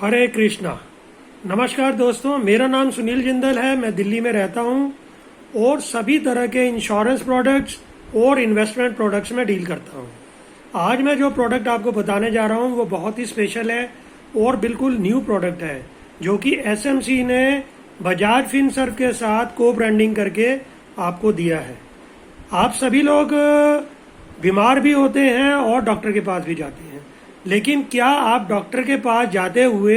हरे कृष्णा। नमस्कार दोस्तों, मेरा नाम सुनील जिंदल है। मैं दिल्ली में रहता हूं और सभी तरह के इंश्योरेंस प्रोडक्ट्स और इन्वेस्टमेंट प्रोडक्ट्स में डील करता हूं। आज मैं जो प्रोडक्ट आपको बताने जा रहा हूं वो बहुत ही स्पेशल है और बिल्कुल न्यू प्रोडक्ट है, जो कि एसएमसी ने बजाज फिनसर्व के साथ को ब्रांडिंग करके आपको दिया है। आप सभी लोग बीमार भी होते हैं और डॉक्टर के पास भी जाते हैं, लेकिन क्या आप डॉक्टर के पास जाते हुए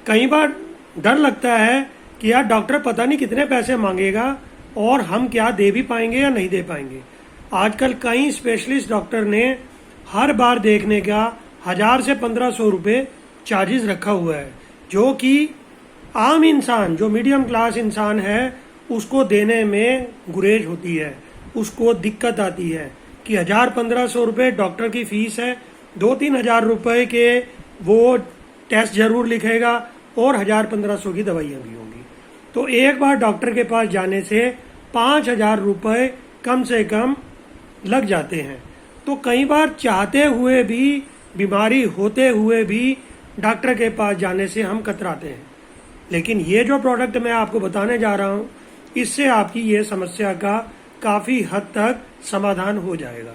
कई बार डर लगता है कि यार डॉक्टर पता नहीं कितने पैसे मांगेगा और हम क्या दे भी पाएंगे या नहीं दे पाएंगे। आजकल कई स्पेशलिस्ट डॉक्टर ने हर बार देखने का 1000 से 1500 रुपये चार्जेस रखा हुआ है, जो कि आम इंसान, जो मीडियम क्लास इंसान है, उसको देने में गुरेज होती है, उसको दिक्कत आती है कि 1000-1500 रुपये डॉक्टर की फीस है, 2-3 हजार रुपए के वो टेस्ट जरूर लिखेगा और 1000-1500 की दवाइयाँ भी होंगी। तो एक बार डॉक्टर के पास जाने से 5000 रुपये कम से कम लग जाते हैं। तो कई बार चाहते हुए भी, बीमारी होते हुए भी डॉक्टर के पास जाने से हम कतराते हैं। लेकिन ये जो प्रोडक्ट मैं आपको बताने जा रहा हूँ, इससे आपकी ये समस्या का काफ़ी हद तक समाधान हो जाएगा।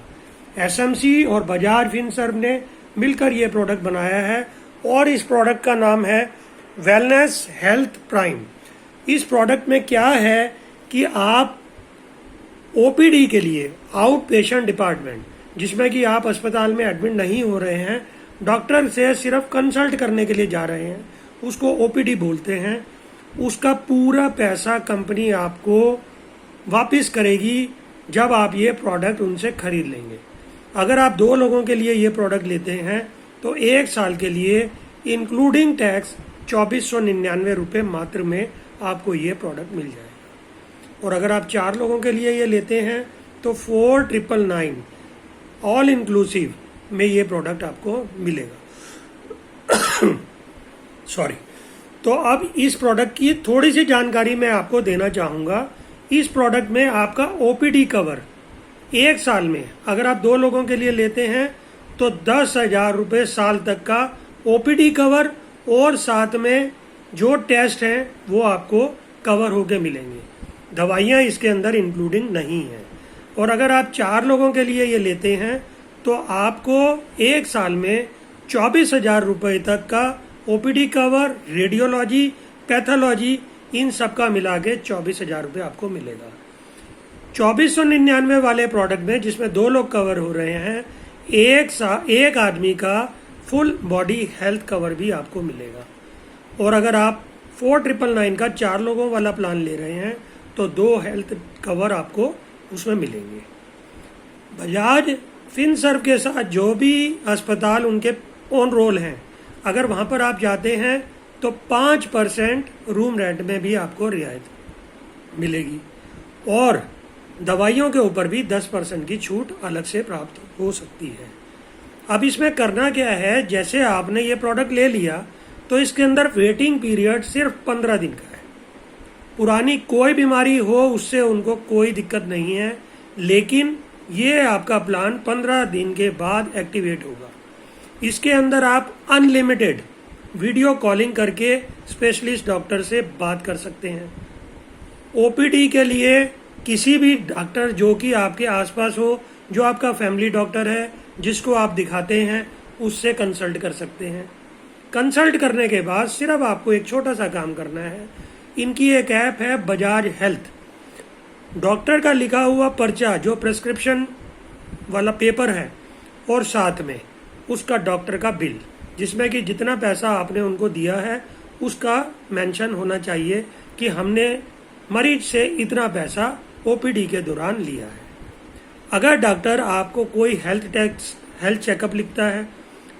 एसएमसी और बजाज फिनसर्व ने मिलकर ये प्रोडक्ट बनाया है और इस प्रोडक्ट का नाम है वेलनेस हेल्थ प्राइम। इस प्रोडक्ट में क्या है कि आप ओपीडी के लिए, आउट पेशेंट डिपार्टमेंट, जिसमें कि आप अस्पताल में एडमिट नहीं हो रहे हैं, डॉक्टर से सिर्फ कंसल्ट करने के लिए जा रहे हैं, उसको ओपीडी बोलते हैं। उसका पूरा पैसा कंपनी आपको वापस करेगी जब आप ये प्रोडक्ट उनसे खरीद लेंगे। अगर आप 2 लोगों के लिए ये प्रोडक्ट लेते हैं तो 1 साल के लिए इंक्लूडिंग टैक्स 2499 रुपये मात्र में आपको ये प्रोडक्ट मिल जाएगा। और अगर आप 4 लोगों के लिए ये लेते हैं तो 4999 ऑल इंक्लूसिव में ये प्रोडक्ट आपको मिलेगा। सॉरी। तो अब इस प्रोडक्ट की थोड़ी सी जानकारी मैं आपको देना चाहूँगा। इस प्रोडक्ट में आपका ओपीडी कवर 1 साल में, अगर आप 2 लोगों के लिए लेते हैं तो 10,000 रुपये साल तक का ओपीडी कवर और साथ में जो टेस्ट हैं वो आपको कवर होके मिलेंगे। दवाइयाँ इसके अंदर इंक्लूडिंग नहीं है। और अगर आप 4 लोगों के लिए ये लेते हैं तो आपको 1 साल में 24,000 रुपये तक का ओपीडी कवर, रेडियोलॉजी, पैथोलॉजी, इन सब का मिला के 24,000 रुपये आपको मिलेगा। 2499 वाले प्रोडक्ट में, जिसमें 2 लोग कवर हो रहे हैं, एक आदमी का फुल बॉडी हेल्थ कवर भी आपको मिलेगा। और अगर आप 4999 का 4 लोगों वाला प्लान ले रहे हैं तो 2 हेल्थ कवर आपको उसमें मिलेंगे। बजाज फिनसर्व के साथ जो भी अस्पताल उनके ऑन रोल हैं, अगर वहाँ पर आप जाते हैं तो 5% रूम रेंट में भी आपको रियायत मिलेगी और दवाइयों के ऊपर भी 10% की छूट अलग से प्राप्त हो सकती है। अब इसमें करना क्या है, जैसे आपने ये प्रोडक्ट ले लिया तो इसके अंदर वेटिंग पीरियड सिर्फ 15 दिन का है। पुरानी कोई बीमारी हो उससे उनको कोई दिक्कत नहीं है, लेकिन ये आपका प्लान 15 दिन के बाद एक्टिवेट होगा। इसके अंदर आप अनलिमिटेड वीडियो कॉलिंग करके स्पेशलिस्ट डॉक्टर से बात कर सकते हैं। ओपीडी के लिए किसी भी डॉक्टर जो कि आपके आसपास हो, जो आपका फैमिली डॉक्टर है, जिसको आप दिखाते हैं, उससे कंसल्ट कर सकते हैं। कंसल्ट करने के बाद सिर्फ आपको एक छोटा सा काम करना है। इनकी एक ऐप है बजाज हेल्थ। डॉक्टर का लिखा हुआ पर्चा, जो प्रेस्क्रिप्शन वाला पेपर है, और साथ में उसका डॉक्टर का बिल, जिसमें कि जितना पैसा आपने उनको दिया है उसका मेंशन होना चाहिए कि हमने मरीज से इतना पैसा ओपीडी के दौरान लिया है। अगर डॉक्टर आपको कोई हेल्थ चेकअप लिखता है,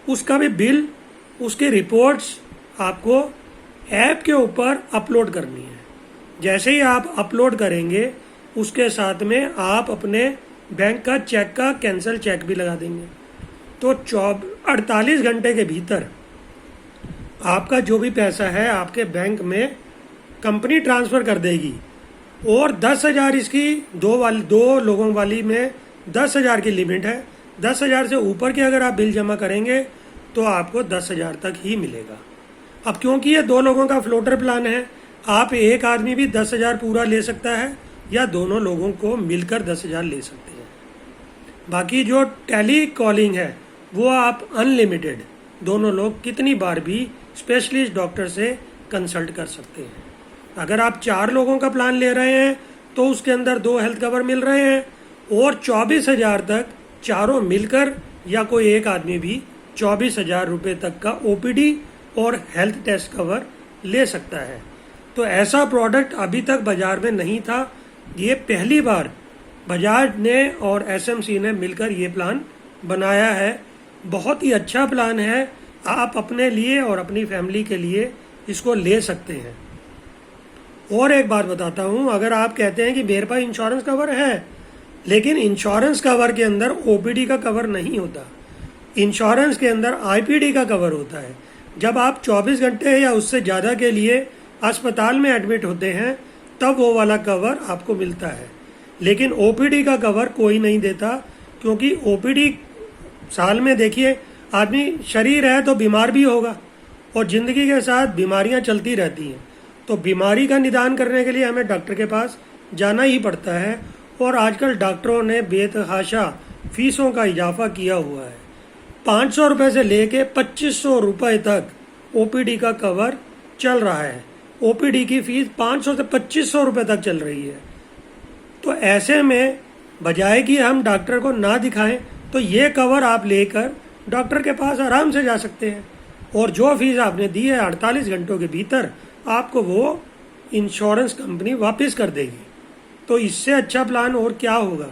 उसका भी बिल, उसकी रिपोर्ट्स आपको ऐप के ऊपर अपलोड करनी है। जैसे ही आप अपलोड करेंगे, उसके साथ में आप अपने बैंक का चेक का कैंसिल चेक भी लगा देंगे। तो 48 घंटे के भीतर आपका जो भी पैसा है आपके बैंक में कंपनी ट्रांसफ़र कर देगी। और 10,000 इसकी 2 लोगों वाली में 10,000 की लिमिट है। 10,000 से ऊपर के अगर आप बिल जमा करेंगे तो आपको 10,000 तक ही मिलेगा। अब क्योंकि ये 2 लोगों का फ्लोटर प्लान है, आप एक आदमी भी 10,000 पूरा ले सकता है या दोनों लोगों को मिलकर 10,000 ले सकते हैं। बाकी जो टेली कॉलिंग है वो आप अनलिमिटेड दोनों लोग कितनी बार भी स्पेशलिस्ट डॉक्टर से कंसल्ट कर सकते हैं। अगर आप 4 लोगों का प्लान ले रहे हैं तो उसके अंदर 2 हेल्थ कवर मिल रहे हैं और 24,000 तक चारों मिलकर या कोई एक आदमी भी 24,000 रुपये तक का ओपीडी और हेल्थ टेस्ट कवर ले सकता है। तो ऐसा प्रोडक्ट अभी तक बाजार में नहीं था, ये पहली बार बजाज ने और एसएमसी ने मिलकर ये प्लान बनाया है। बहुत ही अच्छा प्लान है, आप अपने लिए और अपनी फैमिली के लिए इसको ले सकते हैं। और एक बात बताता हूँ, अगर आप कहते हैं कि मेरे पास इंश्योरेंस कवर है, लेकिन इंश्योरेंस कवर के अंदर ओपीडी का कवर नहीं होता, इंश्योरेंस के अंदर आईपीडी का कवर होता है। जब आप 24 घंटे या उससे ज़्यादा के लिए अस्पताल में एडमिट होते हैं तब वो वाला कवर आपको मिलता है, लेकिन ओपीडी का कवर कोई नहीं देता, क्योंकि ओपीडी साल में देखिए आदमी शरीर है तो बीमार भी होगा और ज़िंदगी के साथ बीमारियां चलती रहती हैं। तो बीमारी का निदान करने के लिए हमें डॉक्टर के पास जाना ही पड़ता है और आजकल डॉक्टरों ने बेतहाशा फीसों का इजाफा किया हुआ है। 500 रुपये से लेके 2500 रुपये तक ओपीडी का कवर चल रहा है। ओपीडी की फीस 500 से 2500 रुपये तक चल रही है। तो ऐसे में बजाय कि हम डॉक्टर को ना दिखाएं तो ये कवर आप लेकर डॉक्टर के पास आराम से जा सकते हैं और जो फीस आपने दी है 48 घंटों के भीतर आपको वो इंश्योरेंस कंपनी वापस कर देगी। तो इससे अच्छा प्लान और क्या होगा।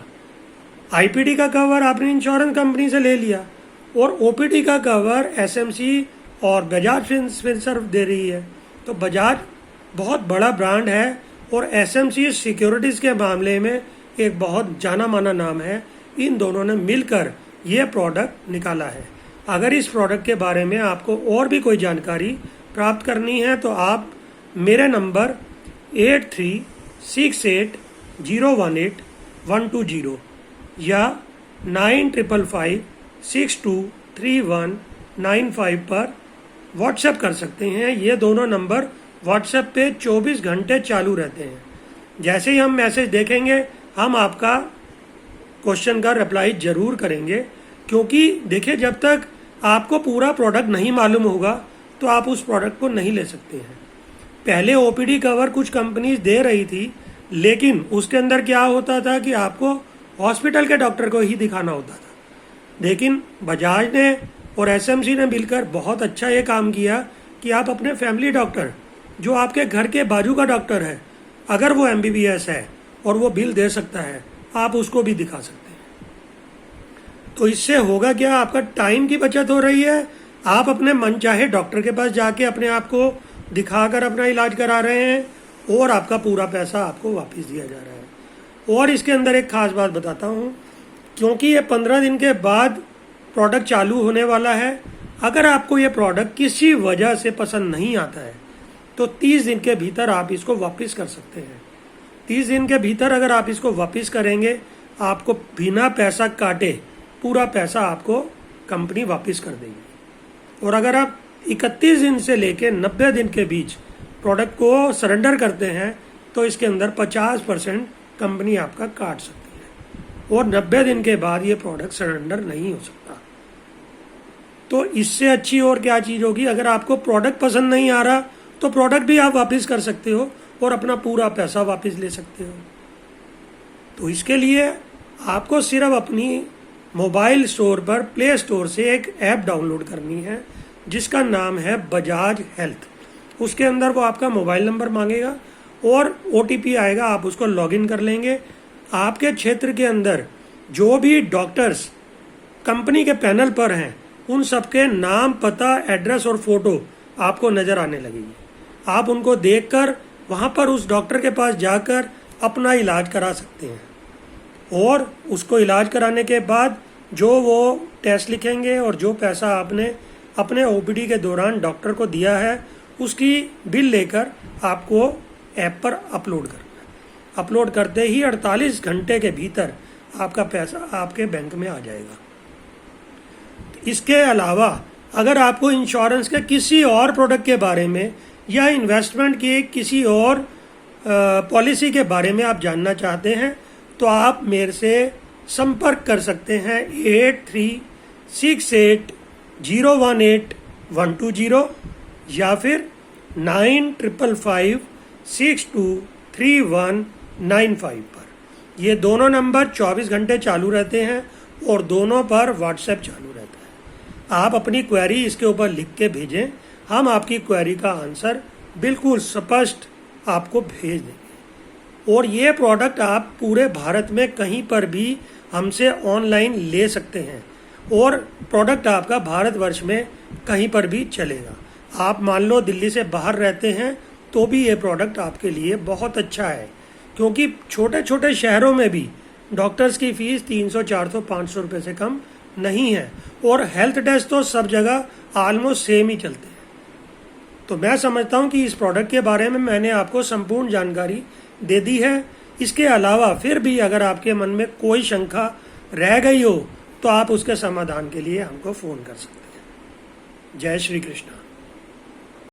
आईपीडी का कवर आपने इंश्योरेंस कंपनी से ले लिया और ओपीडी का कवर एसएमसी और बजाज फिनसर्व दे रही है। तो बजाज बहुत बड़ा ब्रांड है और एसएमसी सिक्योरिटीज़ के मामले में एक बहुत जाना माना नाम है। इन दोनों ने मिलकर ये प्रोडक्ट निकाला है। अगर इस प्रोडक्ट के बारे में आपको और भी कोई जानकारी प्राप्त करनी है तो आप मेरे नंबर 8368018120 या 9555623195 पर व्हाट्सएप कर सकते हैं। ये दोनों नंबर व्हाट्सएप पे 24 घंटे चालू रहते हैं। जैसे ही हम मैसेज देखेंगे हम आपका क्वेश्चन का रिप्लाई जरूर करेंगे, क्योंकि देखिए जब तक आपको पूरा प्रोडक्ट नहीं मालूम होगा तो आप उस प्रोडक्ट को नहीं ले सकते हैं। पहले ओपीडी कवर कुछ कंपनीज दे रही थी, लेकिन उसके अंदर क्या होता था कि आपको हॉस्पिटल के डॉक्टर को ही दिखाना होता था। लेकिन बजाज ने और एसएमसी ने मिलकर बहुत अच्छा ये काम किया कि आप अपने फैमिली डॉक्टर, जो आपके घर के बाजू का डॉक्टर है, अगर वो एमबीबीएस है और वो बिल दे सकता है, आप उसको भी दिखा सकते हैं। तो इससे होगा क्या, आपका टाइम की बचत हो रही है। आप अपने मनचाहे डॉक्टर के पास जाके अपने आप को दिखाकर अपना इलाज करा रहे हैं और आपका पूरा पैसा आपको वापस दिया जा रहा है। और इसके अंदर एक खास बात बताता हूँ, क्योंकि ये 15 दिन के बाद प्रोडक्ट चालू होने वाला है। अगर आपको ये प्रोडक्ट किसी वजह से पसंद नहीं आता है तो 30 दिन के भीतर आप इसको वापस कर सकते हैं। 30 दिन के भीतर अगर आप इसको वापस करेंगे, आपको बिना पैसा काटे पूरा पैसा आपको कंपनी वापस कर देगी। और अगर आप 31 दिन से लेकर 90 दिन के बीच प्रोडक्ट को सरेंडर करते हैं तो इसके अंदर 50% कंपनी आपका काट सकती है और 90 दिन के बाद ये प्रोडक्ट सरेंडर नहीं हो सकता। तो इससे अच्छी और क्या चीज़ होगी। अगर आपको प्रोडक्ट पसंद नहीं आ रहा तो प्रोडक्ट भी आप वापस कर सकते हो और अपना पूरा पैसा वापस ले सकते हो। तो इसके लिए आपको सिर्फ अपनी मोबाइल स्टोर पर प्ले स्टोर से एक ऐप डाउनलोड करनी है जिसका नाम है बजाज हेल्थ। उसके अंदर वो आपका मोबाइल नंबर मांगेगा और OTP आएगा, आप उसको लॉगिन कर लेंगे। आपके क्षेत्र के अंदर जो भी डॉक्टर्स कंपनी के पैनल पर हैं उन सबके नाम, पता, एड्रेस और फोटो आपको नज़र आने लगेगी। आप उनको देखकर वहाँ पर उस डॉक्टर के पास जाकर अपना इलाज करा सकते हैं और उसको इलाज कराने के बाद जो वो टेस्ट लिखेंगे और जो पैसा आपने अपने OPD के दौरान डॉक्टर को दिया है उसकी बिल लेकर आपको ऐप पर अपलोड करना है। अपलोड करते ही 48 घंटे के भीतर आपका पैसा आपके बैंक में आ जाएगा। इसके अलावा अगर आपको इंश्योरेंस के किसी और प्रोडक्ट के बारे में या इन्वेस्टमेंट के किसी और पॉलिसी के बारे में आप जानना चाहते हैं तो आप मेरे से संपर्क कर सकते हैं 8368018120 या फिर 9555623195 पर। ये दोनों नंबर 24 घंटे चालू रहते हैं और दोनों पर व्हाट्सएप चालू रहता है। आप अपनी क्वेरी इसके ऊपर लिख के भेजें, हम आपकी क्वेरी का आंसर बिल्कुल स्पष्ट आपको भेज देंगे। और ये प्रोडक्ट आप पूरे भारत में कहीं पर भी हमसे ऑनलाइन ले सकते हैं और प्रोडक्ट आपका भारतवर्ष में कहीं पर भी चलेगा। आप मान लो दिल्ली से बाहर रहते हैं तो भी ये प्रोडक्ट आपके लिए बहुत अच्छा है, क्योंकि छोटे छोटे शहरों में भी डॉक्टर्स की फीस 300, 400, 500 रुपये से कम नहीं है और हेल्थ टेस्ट तो सब जगह ऑलमोस्ट सेम ही चलते हैं। तो मैं समझता हूँ कि इस प्रोडक्ट के बारे में मैंने आपको संपूर्ण जानकारी दे दी है। इसके अलावा फिर भी अगर आपके मन में कोई शंका रह गई हो तो आप उसके समाधान के लिए हमको फ़ोन कर सकते हैं। जय श्री कृष्णा।